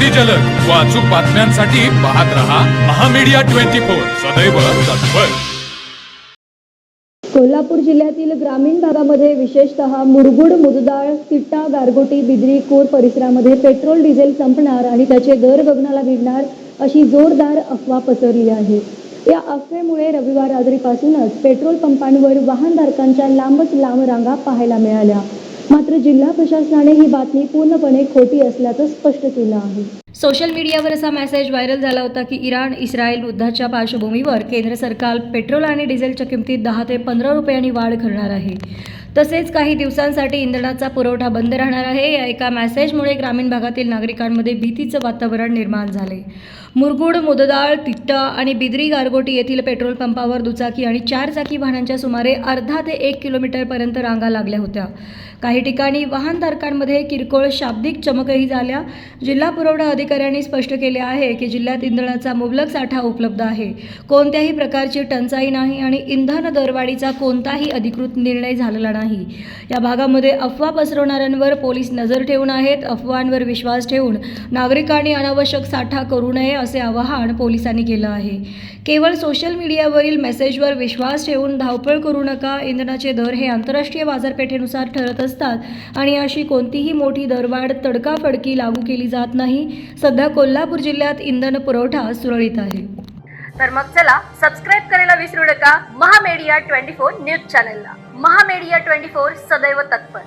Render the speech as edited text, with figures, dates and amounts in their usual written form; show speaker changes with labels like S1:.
S1: अगदी जलद व अचूक बातम्यांसाठी पाहत रहा महामीडिया 24 सदैव तत्पर।
S2: कोल्हापूर जिल्ह्यातील ग्रामीण भागामध्ये विशेषतः मुरगुड, मुददाळ, तिट्टा, गारगोटी, बिद्री, कोर परिसरामध्ये पेट्रोल डिझेल संपणार आणि त्याचे दर गगनाला भिडणार अशी जोरदार अफवा पसरली आहे। या अफवेमुळे रविवार रात्रीपासूनच पेट्रोल पंपांवर वाहनधारकांच्या लांबच लांब रांगा पाहायला मिळाल्या। मात्र जिल्हा प्रशासनाने ही बातमी पूर्णपणे खोटी असल्याचं स्पष्ट केलं आहे। सोशल मीडियावर असा मेसेज व्हायरल झाला होता की इराण-इस्रायल युद्धाच्या पार्श्वभूमीवर केंद्र सरकार पेट्रोल आणि डिझेलच्या किमतीत 10 ते 15 रुपयांनी वाढ करणार आहे। तसेच काही दिवसांसाठी इंधनाचा पुरवठा बंद राहणार आहे। या एका मेसेजमुळे ग्रामीण भागातील नागरिकांमध्ये भीतीचं वातावरण निर्माण झाले। मुरगुड, मुददाळ, तिट्टा आणि बिद्री, गारगोटी येथील पेट्रोल पंपावर दुचाकी आणि 4 चाकी वाहनांच्या सुमारे अर्धा ते 1 किलोमीटरपर्यंत रांगा लागल्या होत्या। काही ठिकाणी वाहनधारकांमध्ये किरकोळ शाब्दिक चमकही झाल्या। जिल्हा पुरवठा अधिकाऱ्यांनी स्पष्ट केले आहे की जिल्ह्यात इंधनाचा मुबलक साठा उपलब्ध आहे, कोणत्याही प्रकारची टंचाई नाही आणि इंधन दरवाढीचा कोणताही अधिकृत निर्णय झालेला नाही। या भागामध्ये अफवा पसरवणाऱ्यांवर पोलीस नजर ठेवून आहेत। अफवांवर विश्वास ठेवून नागरिकांनी अनावश्यक साठा करू नये असे आवाहन पोलिसांनी केलं आहे। केवळ सोशल मीडियावरील मेसेजवर विश्वास ठेवून धावपळ करू नका। इंधनाचे दर हे आंतरराष्ट्रीय बाजारपेठेनुसार ठरत असतात आणि अशी कोणतीही मोठी दरवाढ तडकाफडकी लागू केली जात नाही। सध्या कोल्हापूर जिल्ह्यात इंधन पुरवठा सुरळीत आहे।
S3: तर मग चला सबस्क्राईब करायला विसरू नका महामीडिया 24 न्यूज चॅनलला। महामीडिया 24 सदैव तत्पर।